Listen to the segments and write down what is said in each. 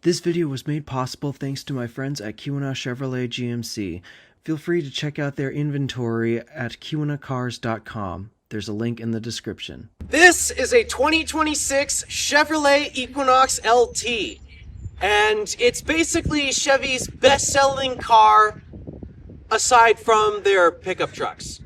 This video was made possible thanks to my friends at Equinox Chevrolet GMC. Feel free to check out their inventory at equinoxcars.com. There's a link in the description. This is a 2026 Chevrolet Equinox LT, and it's basically Chevy's best-selling car aside from their pickup trucks.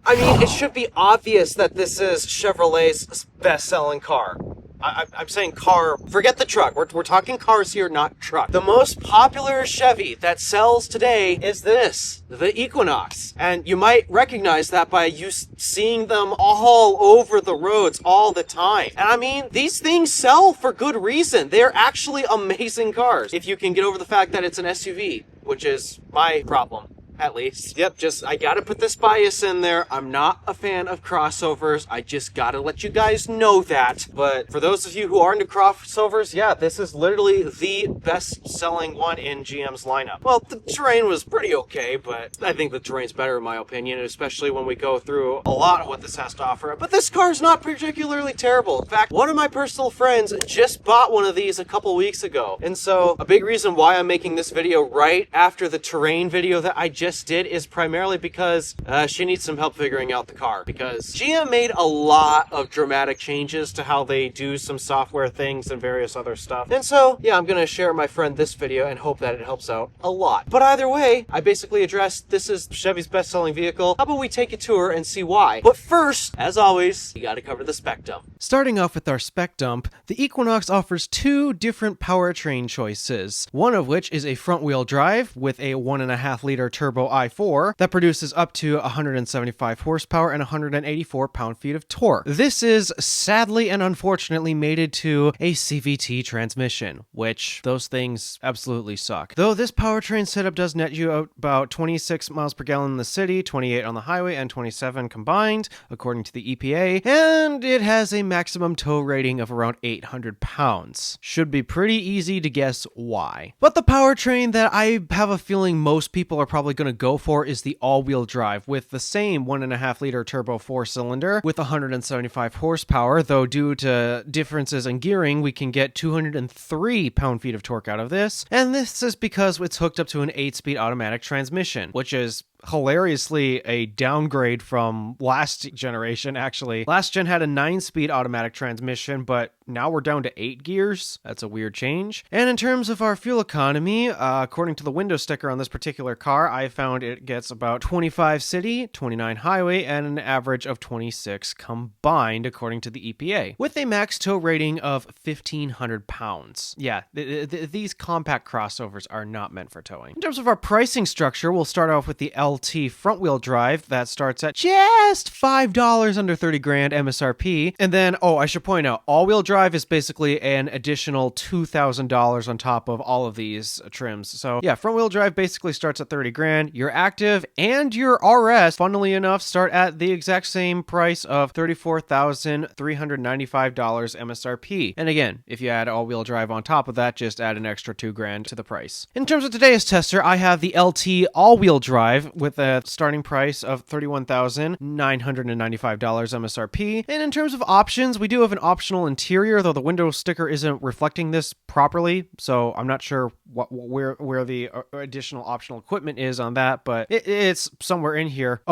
I mean, it should be obvious that this is Chevrolet's best-selling car. I'm saying car, forget the truck. We're talking cars here, not truck. The most popular Chevy that sells today is this, the Equinox. And you might recognize that by you seeing them all over the roads all the time. And I mean, these things sell for good reason. They're actually amazing cars. If you can get over the fact that it's an SUV, which is my problem. At least. Yep, I gotta put this bias in there. I'm not a fan of crossovers. I just gotta let you guys know that. But for those of you who are into crossovers, yeah, this is literally the best-selling one in GM's lineup. Well, the terrain was pretty okay, but I think the terrain's better in my opinion, especially when we go through a lot of what this has to offer. But this car's not particularly terrible. In fact, one of my personal friends just bought one of these a couple weeks ago. And so, a big reason why I'm making this video right after the terrain video that I just did is primarily because she needs some help figuring out the car, because GM made a lot of dramatic changes to how they do some software things and various other stuff. And so, yeah, I'm gonna share my friend this video and hope that it helps out a lot. But either way, I basically addressed this is Chevy's best-selling vehicle. How about we take a tour and see why? But first, as always, you gotta cover the spec dump. Starting off with our spec dump, the Equinox offers two different powertrain choices, one of which is a front-wheel drive with a 1.5-liter turbo i4 that produces up to 175 horsepower and 184 pound-feet of torque. This is sadly and unfortunately mated to a CVT transmission, which those things absolutely suck. Though this powertrain setup does net you out about 26 miles per gallon in the city, 28 on the highway, and 27 combined, according to the EPA, and it has a maximum tow rating of around 800 pounds. Should be pretty easy to guess why. But the powertrain that I have a feeling most people are probably going to go for is the all-wheel drive with the same 1.5-liter turbo 4-cylinder with 175 horsepower, though due to differences in gearing, we can get 203 pound-feet of torque out of this, and this is because it's hooked up to an 8-speed automatic transmission, which is hilariously a downgrade from last generation. Actually, last gen had a 9-speed automatic transmission, but now we're down to 8 gears. That's a weird change. And in terms of our fuel economy, according to the window sticker on this particular car, I found it gets about 25 city, 29 highway, and an average of 26 combined, according to the EPA, with a max tow rating of 1,500 pounds. Yeah, these compact crossovers are not meant for towing. In terms of our pricing structure, we'll start off with the LT front-wheel drive that starts at just $5 under 30 grand MSRP. And then, I should point out, all-wheel drive is basically an additional $2,000 on top of all of these trims. So yeah, front-wheel drive basically starts at 30 grand. Your active and your RS, funnily enough, start at the exact same price of $34,395 MSRP. And again, if you add all-wheel drive on top of that, just add an extra 2 grand to the price. In terms of today's tester, I have the LT all-wheel drive with a starting price of $31,995 MSRP. And in terms of options, we do have an optional interior, though the window sticker isn't reflecting this properly, so I'm not sure where the additional optional equipment is on that, but it's somewhere in here.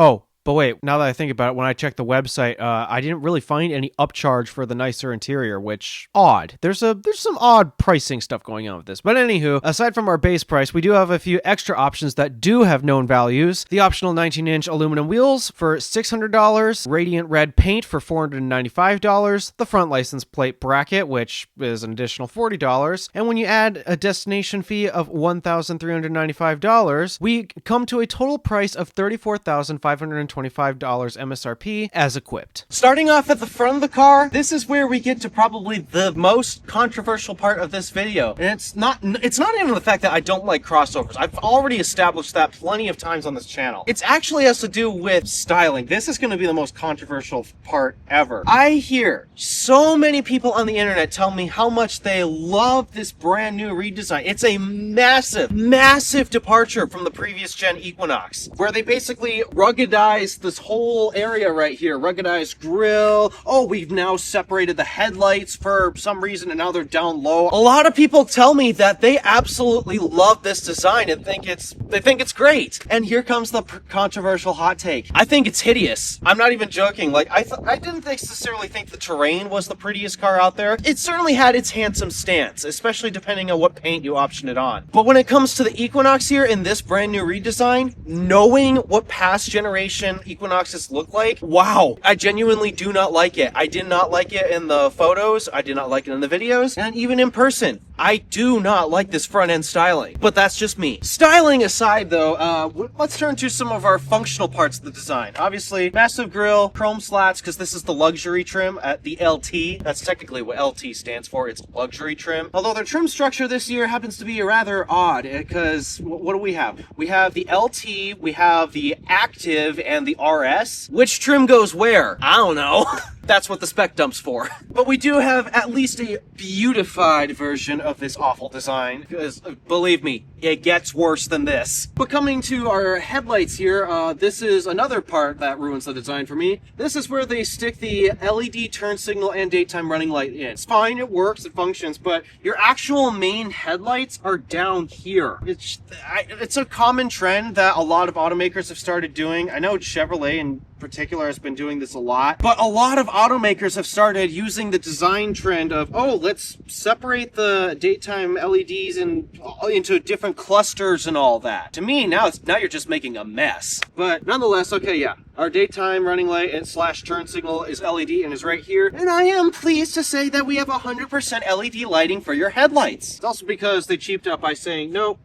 But wait, now that I think about it, when I checked the website, I didn't really find any upcharge for the nicer interior, which, odd. There's some odd pricing stuff going on with this. But anywho, aside from our base price, we do have a few extra options that do have known values. The optional 19-inch aluminum wheels for $600, radiant red paint for $495, the front license plate bracket, which is an additional $40, and when you add a destination fee of $1,395, we come to a total price of $34,525 MSRP as equipped. Starting off at the front of the car, this is where we get to probably the most controversial part of this video. And it's not even the fact that I don't like crossovers. I've already established that plenty of times on this channel. It actually has to do with styling. This is going to be the most controversial part ever. I hear so many people on the internet tell me how much they love this brand new redesign. It's a massive, massive departure from the previous gen Equinox, where they basically ruggedized replaced this whole area right here. Ruggedized grille. Oh, we've now separated the headlights for some reason, and now they're down low. A lot of people tell me that they absolutely love this design and think it's great. And here comes the controversial hot take. I think it's hideous. I'm not even joking. Like, I didn't necessarily think the Terrain was the prettiest car out there. It certainly had its handsome stance, especially depending on what paint you option it on. But when it comes to the Equinox here in this brand new redesign, knowing what past generation Equinoxes look like, wow, I genuinely do not like it. I did not like it in the photos. I did not like it in the videos. And even in person, I do not like this front end styling. But that's just me. Styling aside though, let's turn to some of our functional parts of the design. Obviously, massive grille, chrome slats, because this is the luxury trim at the LT. That's technically what LT stands for. It's luxury trim. Although their trim structure this year happens to be rather odd, because what do we have? We have the LT, we have the Active, and the RS. Which trim goes where? I don't know. That's what the spec dump's for. But we do have at least a beautified version of this awful design, because believe me, it gets worse than this. But coming to our headlights here, this is another part that ruins the design for me. This is where they stick the LED turn signal and daytime running light in. It's fine, it works, it functions, but your actual main headlights are down here. It's a common trend that a lot of automakers have started doing. I know Chevrolet in particular has been doing this a lot, but a lot of automakers have started using the design trend of, oh, let's separate the daytime LEDs into different clusters and all that. To me, now you're just making a mess. But nonetheless, okay, yeah, our daytime running light and / turn signal is LED and is right here. And I am pleased to say that we have 100% LED lighting for your headlights. It's also because they cheaped up by saying, no,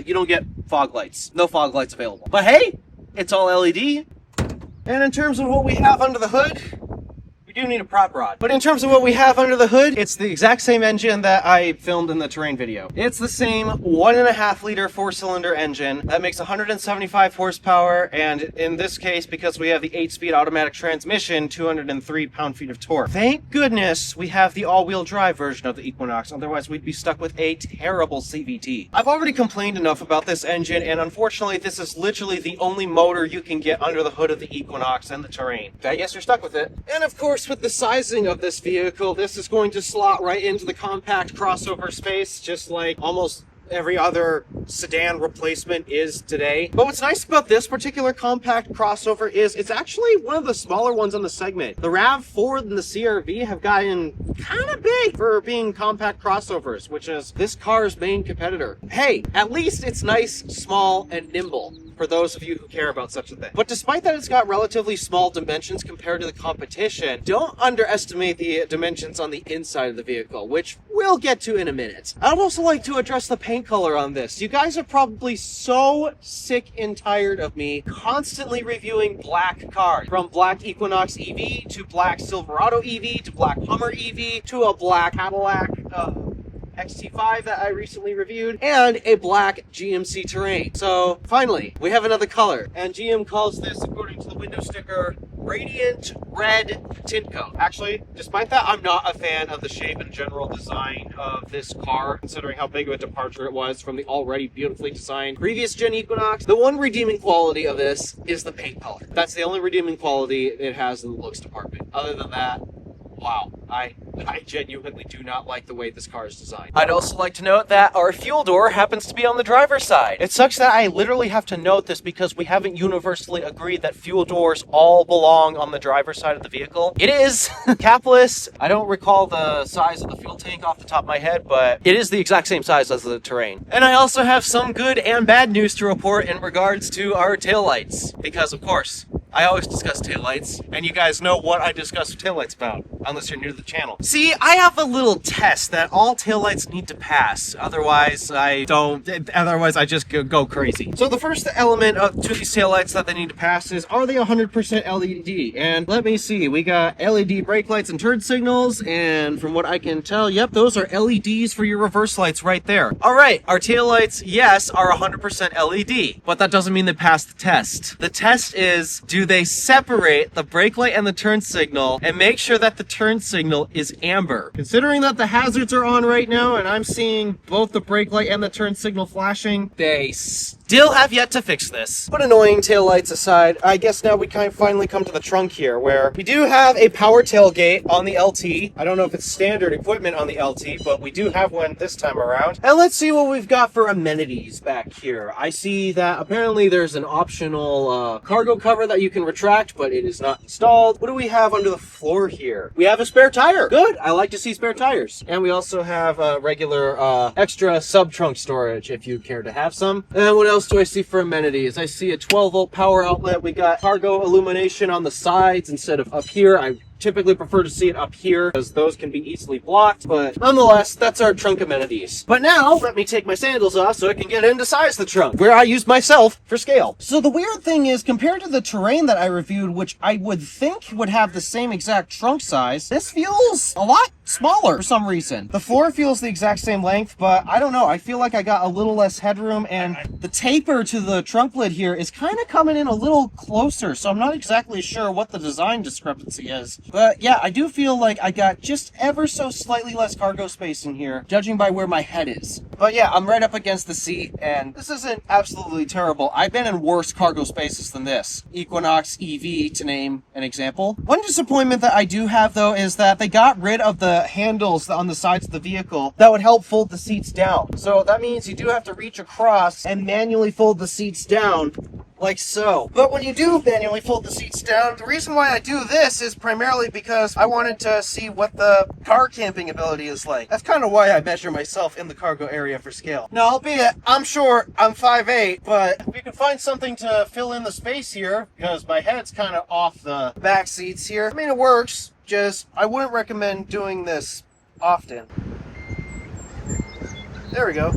you don't get fog lights. No fog lights available. But hey, it's all LED. And in terms of what we have under the hood, we do need a prop rod. But in terms of what we have under the hood, it's the exact same engine that I filmed in the Terrain video. It's the same 1.5 liter 4-cylinder engine that makes 175 horsepower, and in this case, because we have the 8-speed automatic transmission, 203 pound-feet of torque. Thank goodness we have the all-wheel drive version of the Equinox, otherwise we'd be stuck with a terrible CVT. I've already complained enough about this engine, and unfortunately this is literally the only motor you can get under the hood of the Equinox and the Terrain. I guess you're stuck with it. And of course, with the sizing of this vehicle, this is going to slot right into the compact crossover space, just like almost every other sedan replacement is today. But what's nice about this particular compact crossover is it's actually one of the smaller ones on the segment. The RAV4 and the CR-V have gotten kind of big for being compact crossovers, which is this car's main competitor. Hey, at least it's nice, small, and nimble, for those of you who care about such a thing. But despite that it's got relatively small dimensions compared to the competition, don't underestimate the dimensions on the inside of the vehicle, which we'll get to in a minute. I'd also like to address the paint color on this. You guys are probably so sick and tired of me constantly reviewing black cars. From black Equinox EV to black Silverado EV to black Hummer EV to a black Cadillac XT5 that I recently reviewed, and a black GMC Terrain. So finally, we have another color, and GM calls this, according to the window sticker, Radiant Red Tint Coat. Actually, despite that, I'm not a fan of the shape and general design of this car, considering how big of a departure it was from the already beautifully designed previous gen Equinox. The one redeeming quality of this is the paint color. That's the only redeeming quality it has in the looks department. Other than that, wow, I genuinely do not like the way this car is designed. I'd also like to note that our fuel door happens to be on the driver's side. It sucks that I literally have to note this because we haven't universally agreed that fuel doors all belong on the driver's side of the vehicle. It is capless. I don't recall the size of the fuel tank off the top of my head, but it is the exact same size as the Terrain. And I also have some good and bad news to report in regards to our taillights, because of course, I always discuss taillights, and you guys know what I discuss taillights about, unless you're new to the channel. See, I have a little test that all taillights need to pass, otherwise I just go crazy. So the first element to these taillights that they need to pass is, are they 100% LED? And let me see, we got LED brake lights and turn signals, and from what I can tell, yep, those are LEDs for your reverse lights right there. Alright, our taillights, yes, are 100% LED, but that doesn't mean they pass the test. The test is, do they separate the brake light and the turn signal and make sure that the turn signal is amber? Considering that the hazards are on right now and I'm seeing both the brake light and the turn signal flashing, they Still have yet to fix this. But annoying taillights aside, I guess now we finally come to the trunk here, where we do have a power tailgate on the LT. I don't know if it's standard equipment on the LT, but we do have one this time around. And let's see what we've got for amenities back here. I see that apparently there's an optional cargo cover that you can retract, but it is not installed. What do we have under the floor here? We have a spare tire. Good. I like to see spare tires. And we also have regular extra sub-trunk storage if you care to have some. And what else do I see for amenities? I see a 12-volt power outlet. We got cargo illumination on the sides instead of up here. I typically prefer to see it up here because those can be easily blocked, but nonetheless, that's our trunk amenities. But now, let me take my sandals off so I can get in to size the trunk, where I use myself for scale. So the weird thing is, compared to the Terrain that I reviewed, which I would think would have the same exact trunk size, this feels a lot smaller for some reason. The floor feels the exact same length, but I don't know. I feel like I got a little less headroom, and the taper to the trunk lid here is kind of coming in a little closer, so I'm not exactly sure what the design discrepancy is. But yeah, I do feel like I got just ever so slightly less cargo space in here, judging by where my head is. But yeah, I'm right up against the seat, and this isn't absolutely terrible. I've been in worse cargo spaces than this. Equinox EV, to name an example. One disappointment that I do have, though, is that they got rid of the handles on the sides of the vehicle that would help fold the seats down. So that means you do have to reach across and manually fold the seats down, like so. But when you do manually fold the seats down, the reason why I do this is primarily because I wanted to see what the car camping ability is like. That's kind of why I measure myself in the cargo area for scale. Now, albeit I'm short, I'm 5'8", but if you can find something to fill in the space here, because my head's kind of off the back seats here, I mean, it works, just I wouldn't recommend doing this often. There we go.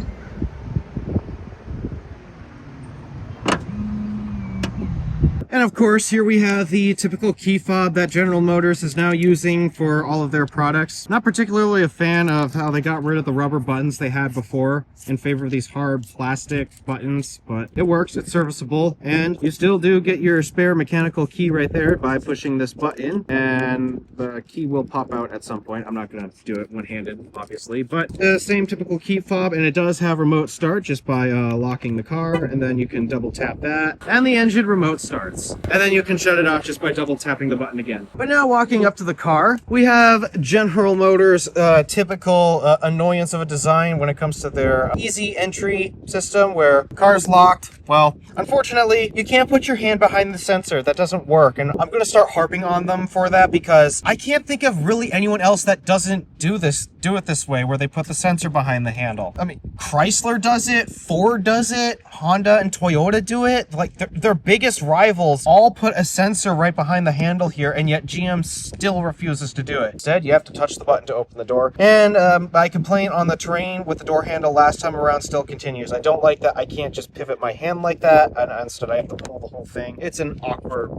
And of course, here we have the typical key fob that General Motors is now using for all of their products. Not particularly a fan of how they got rid of the rubber buttons they had before in favor of these hard plastic buttons, but it works, it's serviceable, and you still do get your spare mechanical key right there by pushing this button, and the key will pop out at some point. I'm not going to do it one-handed, obviously, but the same typical key fob, and it does have remote start just by locking the car, and then you can double tap that, and the engine remote starts. And then you can shut it off just by double tapping the button again. But now walking up to the car, we have General Motors' typical annoyance of a design when it comes to their easy entry system where car's locked. Well, unfortunately, you can't put your hand behind the sensor. That doesn't work. And I'm going to start harping on them for that because I can't think of really anyone else that doesn't do it this way, where they put the sensor behind the handle. I mean, Chrysler does it, Ford does it, Honda and Toyota do it. Like, their biggest rivals all put a sensor right behind the handle here, and yet GM still refuses to do it. Instead, you have to touch the button to open the door. And my complaint on the Terrain with the door handle last time around still continues. I don't like that I can't just pivot my hand like that, and instead I have to pull the whole thing. It's an awkward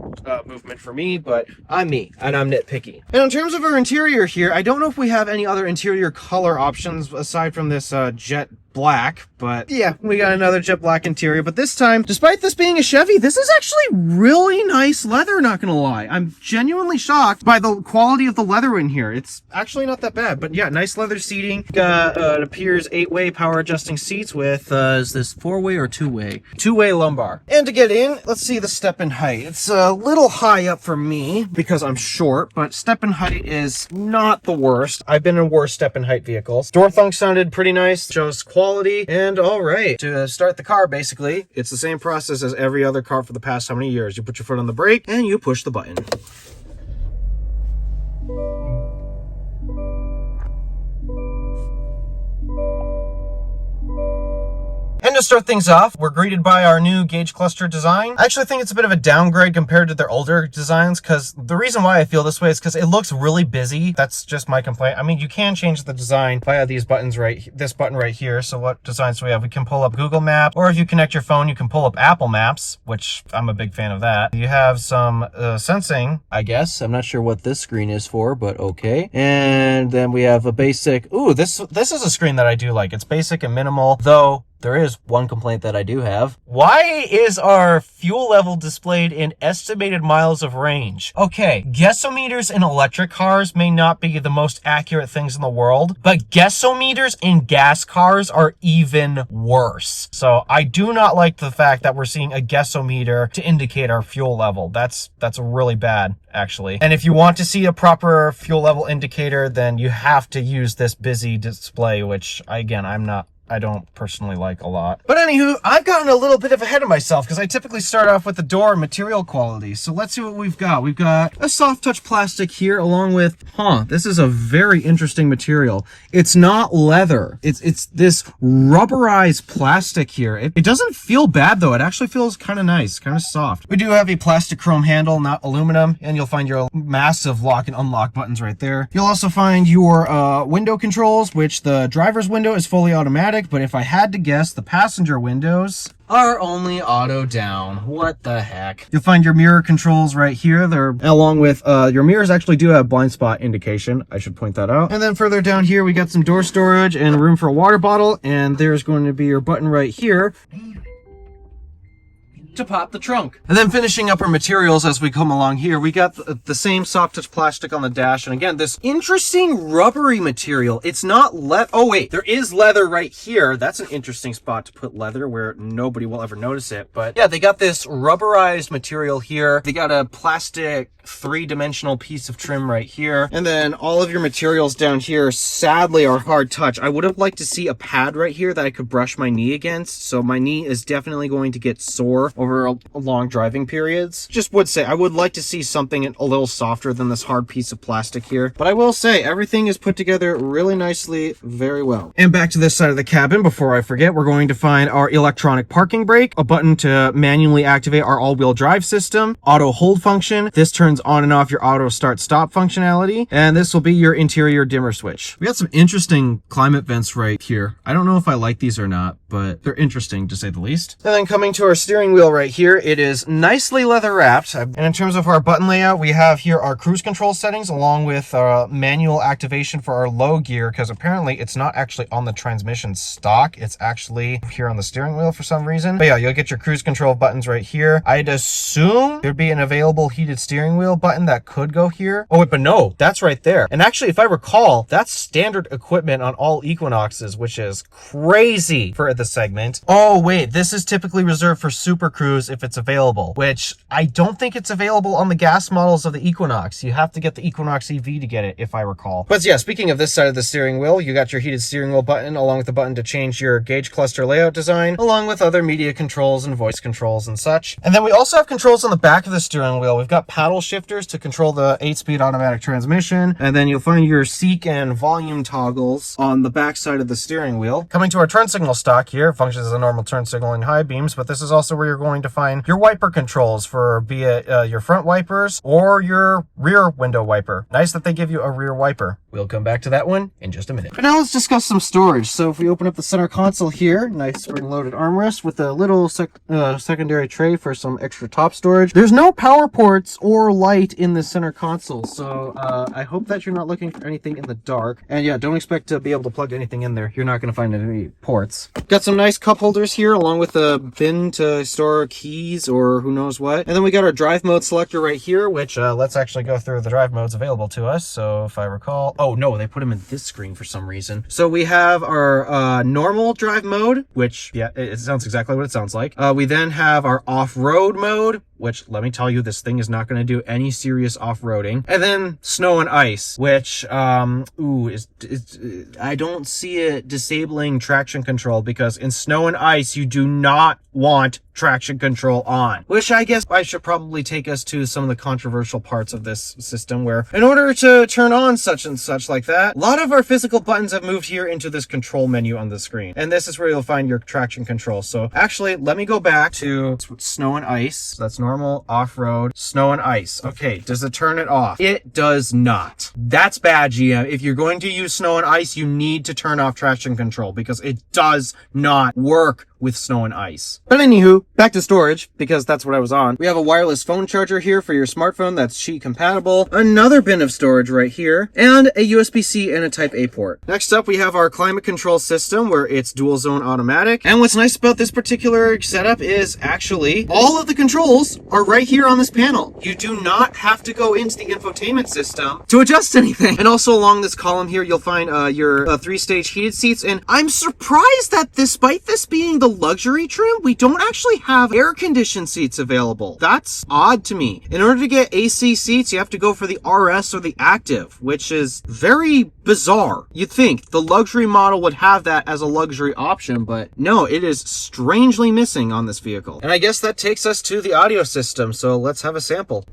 movement for me, but I'm me, and I'm nitpicky. And in terms of our interior here, I don't know if we have any other interior color options aside from this jet black, but yeah, we got another jet black interior. But this time, despite this being a Chevy, this is actually really nice leather, not gonna lie. I'm genuinely shocked by the quality of the leather in here. It's actually not that bad, but yeah, nice leather seating. Got, it appears 8-way power adjusting seats with, is this 4-way or 2-way? 2-way lumbar. And to get in, let's see the step in height. It's a little high up for me because I'm short, but step in height is not the worst. I've been in worse step in height vehicles. Door thunk sounded pretty nice, shows quality. And all right, to start the car, basically, it's the same process as every other car for the past how many years. You put your foot on the brake and you push the button. And to start things off, we're greeted by our new gauge cluster design. I actually think it's a bit of a downgrade compared to their older designs, because the reason why I feel this way is because it looks really busy. That's just my complaint. I mean, you can change the design via these buttons this button right here. So what designs do we have? We can pull up Google Maps, or if you connect your phone, you can pull up Apple Maps, which I'm a big fan of that. You have some sensing, I guess. I'm not sure what this screen is for, but okay. And then we have a basic, ooh, this is a screen that I do like. It's basic and minimal, though there is one complaint that I do have. Why is our fuel level displayed in estimated miles of range? Okay, guessometers in electric cars may not be the most accurate things in the world, but guessometers in gas cars are even worse. So I do not like the fact that we're seeing a guessometer to indicate our fuel level. That's really bad, actually. And if you want to see a proper fuel level indicator, then you have to use this busy display, which again, I don't personally like a lot. But anywho, I've gotten a little bit ahead of myself because I typically start off with the door material quality. So let's see what we've got. We've got a soft touch plastic here along with, this is a very interesting material. It's not leather. It's this rubberized plastic here. It doesn't feel bad though. It actually feels kind of nice, kind of soft. We do have a plastic chrome handle, not aluminum, and you'll find your massive lock and unlock buttons right there. You'll also find your window controls, which the driver's window is fully automatic. But if I had to guess, the passenger windows are only auto down. What the heck? You'll find your mirror controls right here. They're along with your mirrors actually do have blind spot indication. I should point that out. And then further down here, we got some door storage and room for a water bottle. And there's going to be your button right here to pop the trunk. And then finishing up our materials as we come along here, we got the same soft touch plastic on the dash. And again, this interesting rubbery material. It's not leather. Oh wait, there is leather right here. That's an interesting spot to put leather where nobody will ever notice it. But yeah, they got this rubberized material here. They got a plastic 3-dimensional piece of trim right here. And then all of your materials down here, sadly, are hard touch. I would have liked to see a pad right here that I could brush my knee against. So my knee is definitely going to get sore over long driving periods. Just would say I would like to see something a little softer than this hard piece of plastic here. But I will say everything is put together really nicely, very well. And back to this side of the cabin, before I forget, we're going to find our electronic parking brake, a button to manually activate our all-wheel drive system, auto hold function. This turns on and off your auto start stop functionality, and this will be your interior dimmer switch. We got some interesting climate vents right here. I don't know if I like these or not, but they're interesting to say the least. And then coming to our steering wheel right here, it is nicely leather wrapped. And in terms of our button layout, we have here our cruise control settings along with manual activation for our low gear, because apparently it's not actually on the transmission stock. It's actually here on the steering wheel for some reason. But yeah, you'll get your cruise control buttons right here. I'd assume there'd be an available heated steering wheel button that could go here. Oh, wait, but no, that's right there. And actually, if I recall, that's standard equipment on all Equinoxes, which is crazy for the segment. Oh, wait, this is typically reserved for Super Cruise if it's available, which I don't think it's available on the gas models of the Equinox. You have to get the Equinox EV to get it, if I recall. But yeah, speaking of this side of the steering wheel, you got your heated steering wheel button along with the button to change your gauge cluster layout design, along with other media controls and voice controls and such. And then we also have controls on the back of the steering wheel. We've got paddle shifters to control the 8-speed automatic transmission, and then you'll find your seek and volume toggles on the back side of the steering wheel. Coming to our turn signal stock here, functions as a normal turn signal in high beams, but this is also where you're going to find your wiper controls for be it your front wipers or your rear window wiper. Nice that they give you a rear wiper. We'll come back to that one in just a minute. But now let's discuss some storage. So if we open up the center console here, nice spring-loaded armrest with a little secondary tray for some extra top storage. There's no power ports or light in the center console, so I hope that you're not looking for anything in the dark. And yeah, don't expect to be able to plug anything in there. You're not going to find any ports. Got some nice cup holders here along with a bin to store keys or who knows what. And then we got our drive mode selector right here, which let's actually go through the drive modes available to us. So if I recall, oh no, they put them in this screen for some reason. So we have our normal drive mode, which yeah, it sounds exactly what it sounds like. We then have our off-road mode, which let me tell you, this thing is not going to do any serious off-roading. And then snow and ice, which I don't see it disabling traction control, because in snow and ice you do not want traction control on, which I guess I should probably take us to some of the controversial parts of this system, where in order to turn on such and such like that, a lot of our physical buttons have moved here into this control menu on the screen, and this is where you'll find your traction control. So actually, let me go back to snow and ice. That's normal, off-road, snow and ice. Okay, does it turn it off? It does not. That's bad, GM. If you're going to use snow and ice, you need to turn off traction control, because it does not work with snow and ice. But anywho, back to storage, because that's what I was on. We have a wireless phone charger here for your smartphone that's Qi compatible. Another bin of storage right here, and a USB-C and a Type-A port. Next up, we have our climate control system where it's dual zone automatic. And what's nice about this particular setup is actually all of the controls are right here on this panel. You do not have to go into the infotainment system to adjust anything. And also along this column here, you'll find your 3-stage heated seats. And I'm surprised that despite this being the luxury trim, we don't actually have air-conditioned seats available. That's odd to me. In order to get AC seats, you have to go for the RS or the Active, which is very bizarre. You'd think the luxury model would have that as a luxury option, but no, it is strangely missing on this vehicle. And I guess that takes us to the audio system, so let's have a sample.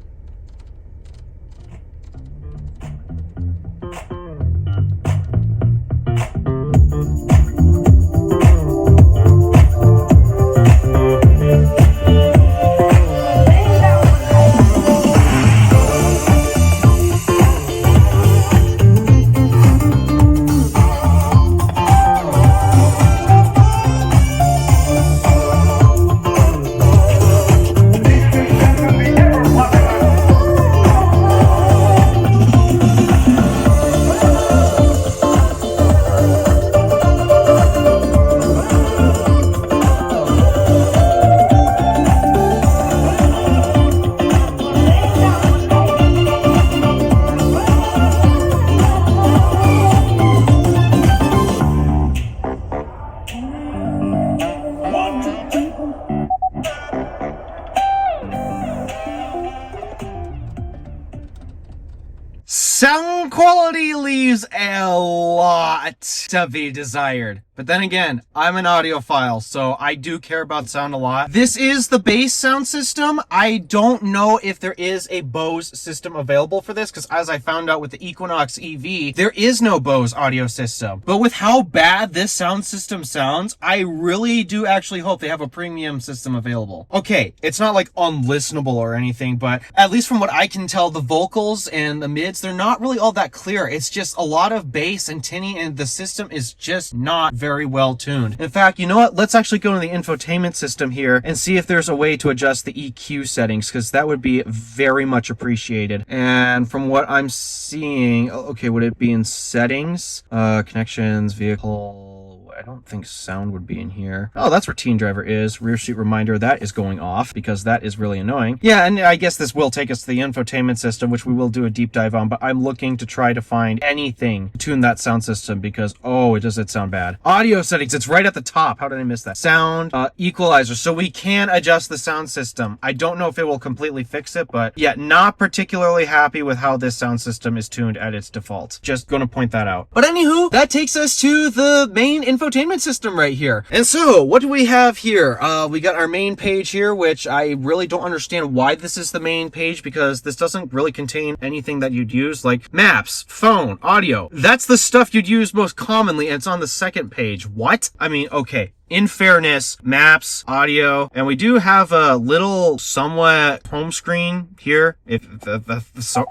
Sound quality leaves a lot to be desired. But then again, I'm an audiophile, so I do care about sound a lot. This is the base sound system. I don't know if there is a Bose system available for this, because as I found out with the Equinox EV, there is no Bose audio system. But with how bad this sound system sounds, I really do actually hope they have a premium system available. Okay, it's not like unlistenable or anything, but at least from what I can tell, the vocals and the mids, they're not really all that clear. It's just a lot of bass and tinny, and the system is just not very well tuned. In fact, you know what? Let's actually go to the infotainment system here and see if there's a way to adjust the EQ settings, because that would be very much appreciated. And from what I'm seeing, okay, would it be in settings? Connections, vehicle... I don't think sound would be in here. Oh, that's where Teen Driver is. Rear seat reminder, that is going off because that is really annoying. Yeah, and I guess this will take us to the infotainment system, which we will do a deep dive on, but I'm looking to try to find anything to tune that sound system because, oh, does it sound bad. Audio settings, it's right at the top. How did I miss that? Sound, equalizer. So we can adjust the sound system. I don't know if it will completely fix it, but yeah, not particularly happy with how this sound system is tuned at its default. Just gonna point that out. But anywho, that takes us to the main infotainment system right here. And so what do we have here? We got our main page here, which I really don't understand why this is the main page, because this doesn't really contain anything that you'd use, like maps, phone, audio. That's the stuff you'd use most commonly, and it's on the second page. What? I mean, okay. In fairness, maps, audio, and we do have a little somewhat home screen here, if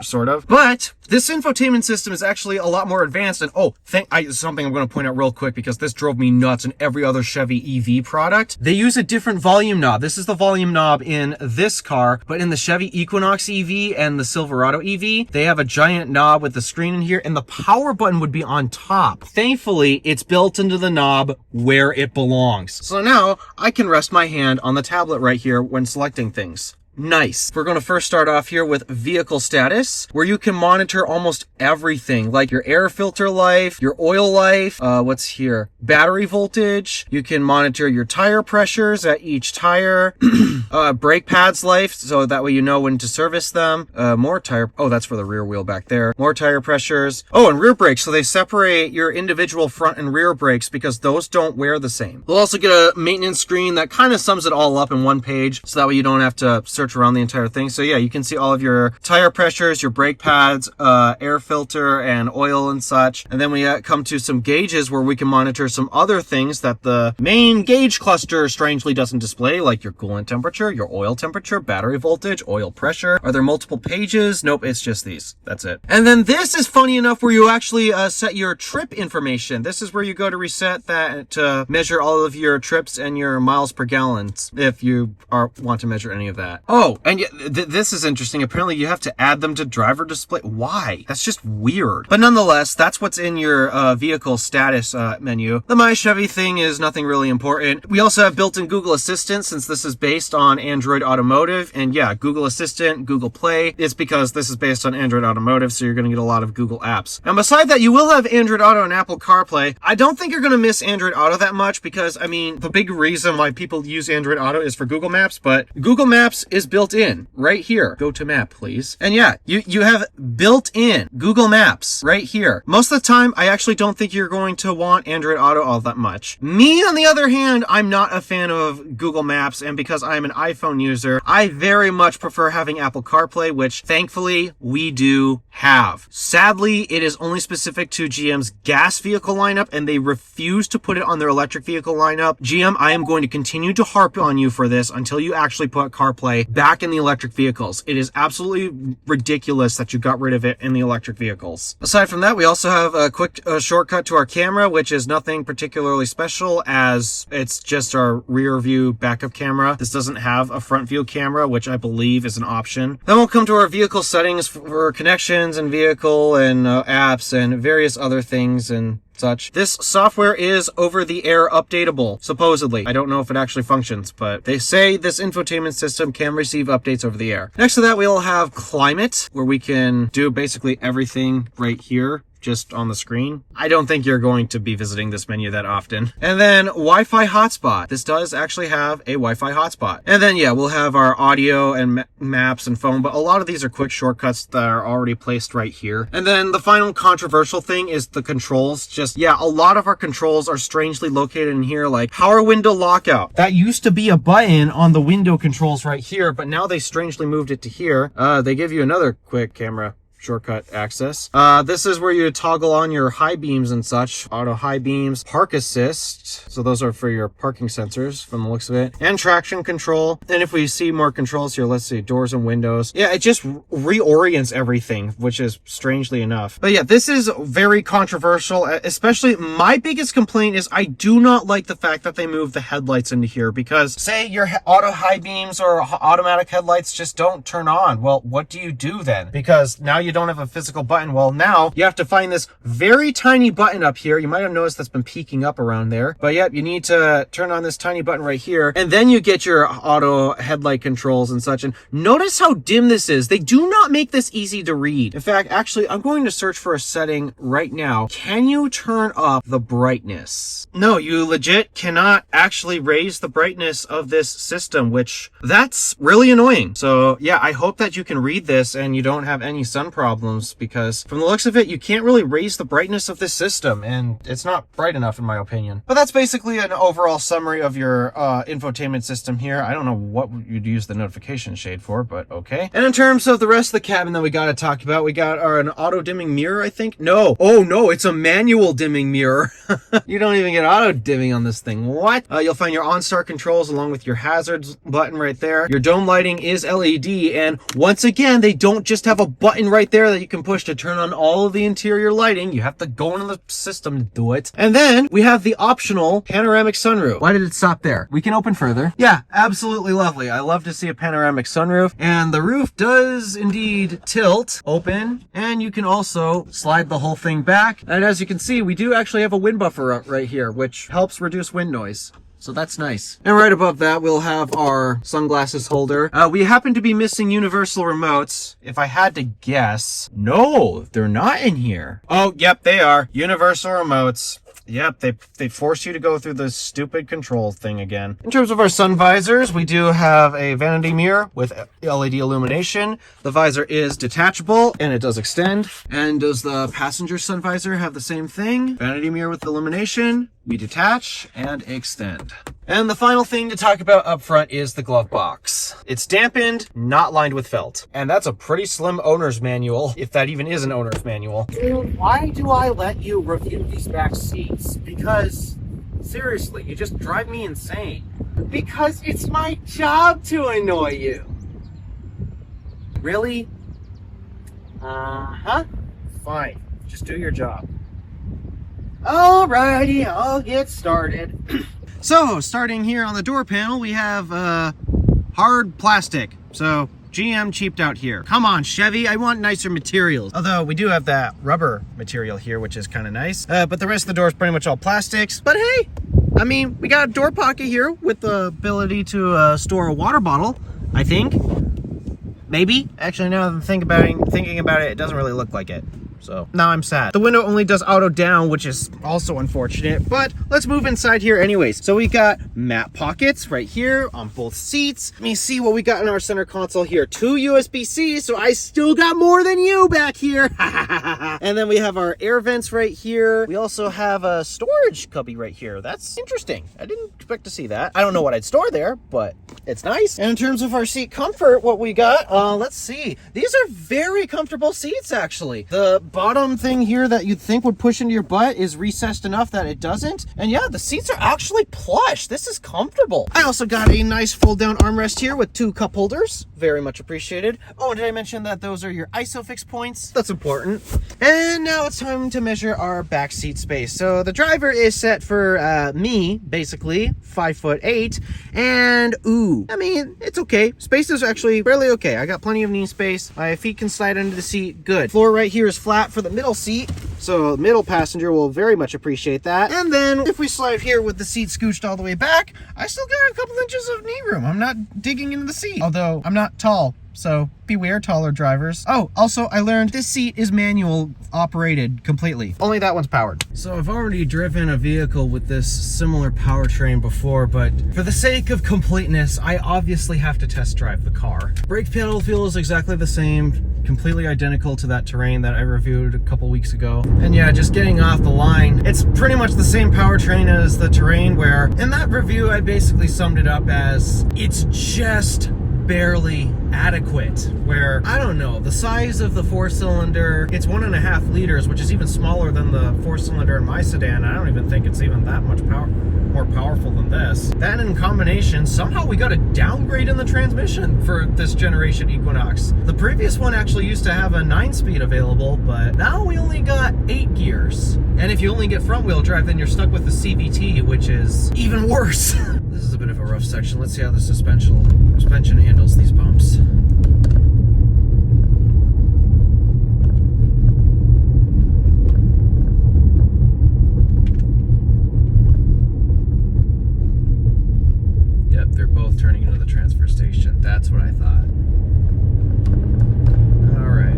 sort of. But this infotainment system is actually a lot more advanced. And something I'm going to point out real quick because this drove me nuts in every other Chevy EV product. They use a different volume knob. This is the volume knob in this car, but in the Chevy Equinox EV and the Silverado EV, they have a giant knob with the screen in here, and the power button would be on top. Thankfully, it's built into the knob where it belongs. So now I can rest my hand on the tablet right here when selecting things. Nice. We're going to first start off here with vehicle status, where you can monitor almost everything, like your air filter life, your oil life, what's here? Battery voltage. You can monitor your tire pressures at each tire, brake pads life, so that way you know when to service them. That's for the rear wheel back there. More tire pressures. Oh, and rear brakes. So they separate your individual front and rear brakes because those don't wear the same. We'll also get a maintenance screen that kind of sums it all up in one page, so that way you don't have to search search around the entire thing. So yeah, you can see all of your tire pressures, your brake pads, air filter, and oil and such. And then we come to some gauges where we can monitor some other things that the main gauge cluster strangely doesn't display, like your coolant temperature, your oil temperature, battery voltage, oil pressure. Are there multiple pages? Nope, it's just these. That's it. And then this is funny enough where you actually set your trip information. This is where you go to reset that to measure all of your trips and your miles per gallon if you want to measure any of that. Oh, and this is interesting. Apparently you have to add them to driver display. Why? That's just weird. But nonetheless, that's what's in your vehicle status menu. The My Chevy thing is nothing really important. We also have built-in Google Assistant since this is based on Android Automotive. And yeah, Google Assistant, Google Play. It's because this is based on Android Automotive, so you're going to get a lot of Google apps. And beside that, you will have Android Auto and Apple CarPlay. I don't think you're going to miss Android Auto that much because, I mean, the big reason why people use Android Auto is for Google Maps, but Google Maps is built in right here. Go to map, please. And yeah, you have built in Google Maps right here. Most of the time, I actually don't think you're going to want Android Auto all that much. Me, on the other hand, I'm not a fan of Google Maps, and because I'm an iPhone user, I very much prefer having Apple CarPlay, which thankfully we do have. Sadly, it is only specific to GM's gas vehicle lineup, and they refuse to put it on their electric vehicle lineup. GM, I am going to continue to harp on you for this until you actually put CarPlay back in the electric vehicles. It is absolutely ridiculous that you got rid of it in the electric vehicles. Aside from that, we also have a quick shortcut to our camera, which is nothing particularly special as it's just our rear view backup camera. This doesn't have a front view camera, which I believe is an option. Then we'll come to our vehicle settings for connections and vehicle and apps and various other things and such. This software is over-the-air updatable, supposedly. I don't know if it actually functions, but they say this infotainment system can receive updates over the air. Next to that, we'll have climate, where we can do basically everything right here, just on the screen. I don't think you're going to be visiting this menu that often. And then Wi-Fi hotspot. This does actually have a Wi-Fi hotspot. And then yeah, we'll have our audio and maps and phone, but a lot of these are quick shortcuts that are already placed right here. And then the final controversial thing is the controls. Just, yeah, a lot of our controls are strangely located in here, like power window lockout. That used to be a button on the window controls right here, but now they strangely moved it to here. They give you another quick camera shortcut access. This is where you toggle on your high beams and such. Auto high beams, park assist. So those are for your parking sensors from the looks of it. And traction control. And if we see more controls here, let's see, doors and windows. Yeah, it just reorients everything, which is strangely enough. But yeah, this is very controversial. Especially my biggest complaint is I do not like the fact that they moved the headlights into here because say your auto high beams or automatic headlights just don't turn on. Well, what do you do then? Because now you don't have a physical button. Well, now you have to find this very tiny button up here. You might have noticed that's been peeking up around there. But yep, you need to turn on this tiny button right here. And then you get your auto headlight controls and such. And notice how dim this is. They do not make this easy to read. In fact, actually, I'm going to search for a setting right now. Can you turn up the brightness? No, you legit cannot actually raise the brightness of this system, which that's really annoying. So yeah, I hope that you can read this and you don't have any sun problems because from the looks of it, you can't really raise the brightness of this system and it's not bright enough in my opinion. But that's basically an overall summary of your infotainment system here. I don't know what you'd use the notification shade for, but okay. And in terms of the rest of the cabin that we got to talk about, we got an auto dimming mirror, I think. No. Oh no, it's a manual dimming mirror. You don't even get auto dimming on this thing. What? You'll find your OnStar controls along with your hazards button right there. Your dome lighting is LED, and once again, they don't just have a button right there that you can push to turn on all of the interior lighting. You have to go into the system to do it. And then we have the optional panoramic sunroof. Why did it stop there? We can open further. Yeah, absolutely lovely. I love to see a panoramic sunroof, and the roof does indeed tilt open, and you can also slide the whole thing back. And as you can see, we do actually have a wind buffer right here, which helps reduce wind noise. So that's nice. And right above that, we'll have our sunglasses holder. We happen to be missing universal remotes. If I had to guess, no, they're not in here. Oh, yep, they are. Universal remotes. Yep, they force you to go through this stupid control thing again. In terms of our sun visors, we do have a vanity mirror with LED illumination. The visor is detachable and it does extend. And does the passenger sun visor have the same thing? Vanity mirror with illumination. we detach and extend. And the final thing to talk about up front is the glove box. It's dampened, not lined with felt. And that's a pretty slim owner's manual, if that even is an owner's manual. Dude, why do I let you review these back seats? Because, seriously, you just drive me insane. Because it's my job to annoy you. Really? Uh-huh. Fine. Just do your job. Alrighty, I'll get started. So, starting here on the door panel, we have hard plastic. So, GM cheaped out here. Come on, Chevy, I want nicer materials. Although, we do have that rubber material here, which is kind of nice. But the rest of the door is pretty much all plastics. But hey, I mean, we got a door pocket here with the ability to store a water bottle, I think. Maybe. Actually, now that I'm thinking about it, it doesn't really look like it. So now I'm sad. The window only does auto down, which is also unfortunate, but let's move inside here anyways. So we got mat pockets right here on both seats. Let me see what we got in our center console here. 2 USB-C, so I still got more than you back here. And then we have our air vents right here. We also have a storage cubby right here. That's interesting. I didn't expect to see that. I don't know what I'd store there, but it's nice. And in terms of our seat comfort, what we got, let's see. These are very comfortable seats, actually. The bottom thing here that you'd think would push into your butt is recessed enough that it doesn't. And yeah, the seats are actually plush. This is comfortable. I also got a nice fold down armrest here with 2 cup holders. Very much appreciated. Oh, did I mention that those are your ISOFIX points? That's important. And now it's time to measure our back seat space. So the driver is set for me, basically, 5'8", and ooh, I mean, it's okay. Space is actually fairly okay. I got plenty of knee space. My feet can slide under the seat. Good. Floor right here is flat for the middle seat, so the middle passenger will very much appreciate that. And then if we slide here with the seat scooched all the way back, I still got a couple inches of knee room. I'm not digging into the seat, although I'm not tall, so beware taller drivers. Oh, also I learned this seat is manual operated completely. Only that one's powered. So I've already driven a vehicle with this similar powertrain before, but for the sake of completeness, I obviously have to test drive the car. Brake pedal feels exactly the same, completely identical to that Terrain that I reviewed a couple weeks ago. And yeah, just getting off the line, it's pretty much the same powertrain as the Terrain, where in that review I basically summed it up as it's just barely adequate, where I don't know, the size of the 4-cylinder, it's 1.5 liters, which is even smaller than the 4-cylinder in my sedan. I don't even think it's even that much more powerful than this. That in combination, somehow we got a downgrade in the transmission for this generation Equinox. The previous one actually used to have a 9-speed available, but now we only got 8 gears. And if you only get front wheel drive, then you're stuck with the CVT, which is even worse. This is a bit of a rough section. Let's see how the suspension handles these bumps. Yep, they're both turning into the transfer station. That's what I thought. All right.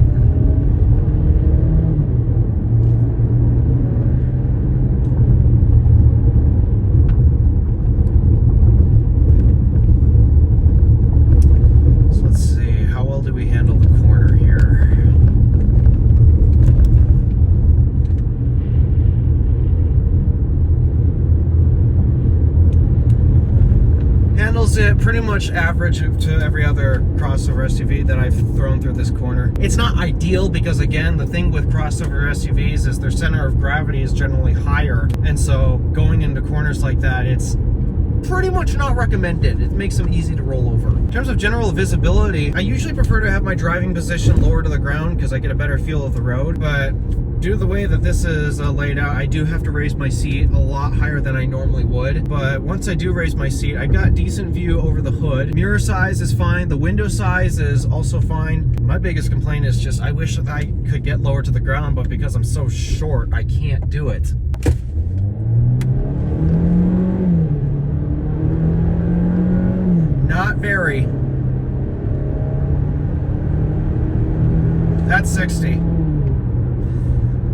Do we handle the corner here? Handles it pretty much average to every other crossover SUV that I've thrown through this corner. It's not ideal because, again, the thing with crossover SUVs is their center of gravity is generally higher, and so going into corners like that, it's pretty much not recommended. It makes them easy to roll over. In terms of general visibility, I usually prefer to have my driving position lower to the ground because I get a better feel of the road, but due to the way that this is laid out, I do have to raise my seat a lot higher than I normally would. But once I do raise my seat, I got decent view over the hood. Mirror size is fine. The window size is also fine. My biggest complaint is just I wish that I could get lower to the ground, but because I'm so short, I can't do it. Not very. That's 60.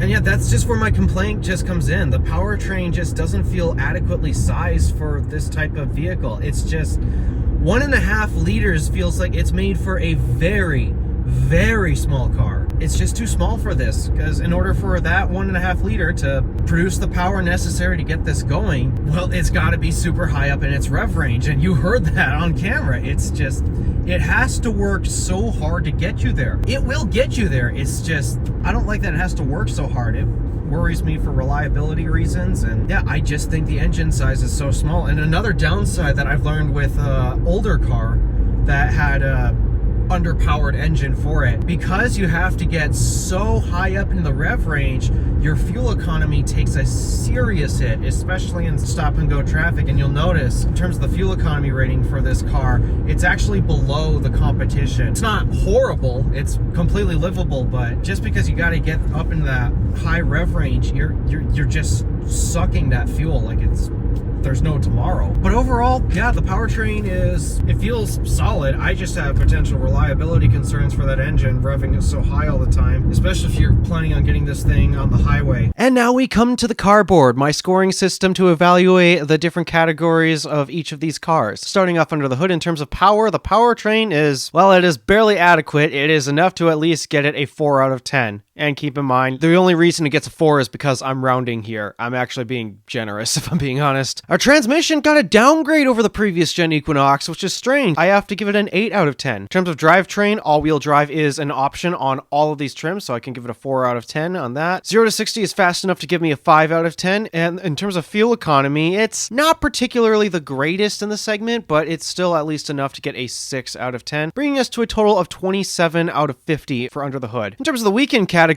And yeah, that's just where my complaint just comes in. The powertrain just doesn't feel adequately sized for this type of vehicle. It's just 1.5 liters feels like it's made for a very, very small car. it's just too small for this, because in order for that 1.5 liter to produce the power necessary to get this going, well, it's got to be super high up in its rev range, and you heard that on camera. It's just, it has to work so hard to get you there. It will get you there. It's just, I don't like that it has to work so hard. It worries me for reliability reasons, and yeah, I just think the engine size is so small. And another downside that I've learned with older car that had a underpowered engine for it, because you have to get so high up in the rev range, your fuel economy takes a serious hit, especially in stop and go traffic. And you'll notice in terms of the fuel economy rating for this car, it's actually below the competition. It's not horrible, it's completely livable, but just because you got to get up in that high rev range, you're just sucking that fuel like there's no tomorrow. But overall, yeah, the powertrain it feels solid. I just have potential reliability concerns for that engine revving it so high all the time, especially if you're planning on getting this thing on the highway. And now we come to the car board, my scoring system to evaluate the different categories of each of these cars. Starting off under the hood, in terms of power, the powertrain is, well, it is barely adequate. It is enough to at least get it a 4 out of 10. And keep in mind, the only reason it gets a 4 is because I'm rounding here. I'm actually being generous, if I'm being honest. Our transmission got a downgrade over the previous gen Equinox, which is strange. I have to give it an 8 out of 10. In terms of drivetrain, all-wheel drive is an option on all of these trims, so I can give it a 4 out of 10 on that. 0 to 60 is fast enough to give me a 5 out of 10. And in terms of fuel economy, it's not particularly the greatest in the segment, but it's still at least enough to get a 6 out of 10, bringing us to a total of 27 out of 50 for under the hood. In terms of the weekend categories,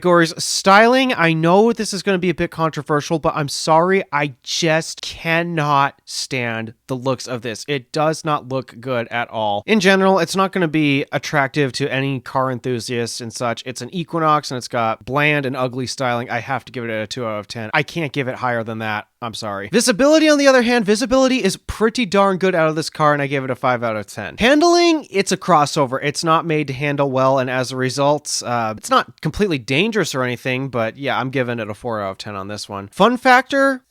styling, I know this is going to be a bit controversial, but I'm sorry, I just cannot stand the looks of this. It does not look good at all. In general, it's not going to be attractive to any car enthusiasts and such. It's an Equinox and it's got bland and ugly styling. I have to give it a 2 out of 10. I can't give it higher than that. I'm sorry. Visibility, on the other hand, visibility is pretty darn good out of this car, and I gave it a 5 out of 10. Handling, it's a crossover. It's not made to handle well, and as a result, it's not completely dangerous or anything, but yeah, I'm giving it a 4 out of 10 on this one. Fun factor?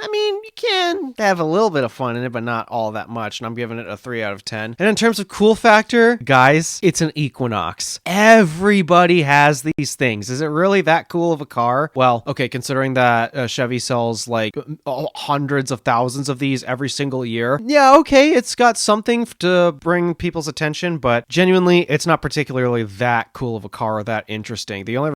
I mean, you can have a little bit of fun in it, but not all that much, and I'm giving it a 3 out of 10. And in terms of cool factor, guys, it's an Equinox. Everybody has these things. Is it really that cool of a car? Well, okay, considering that Chevy sells like hundreds of thousands of these every single year, yeah, okay, it's got something to bring people's attention, but genuinely, it's not particularly that cool of a car or that interesting. The only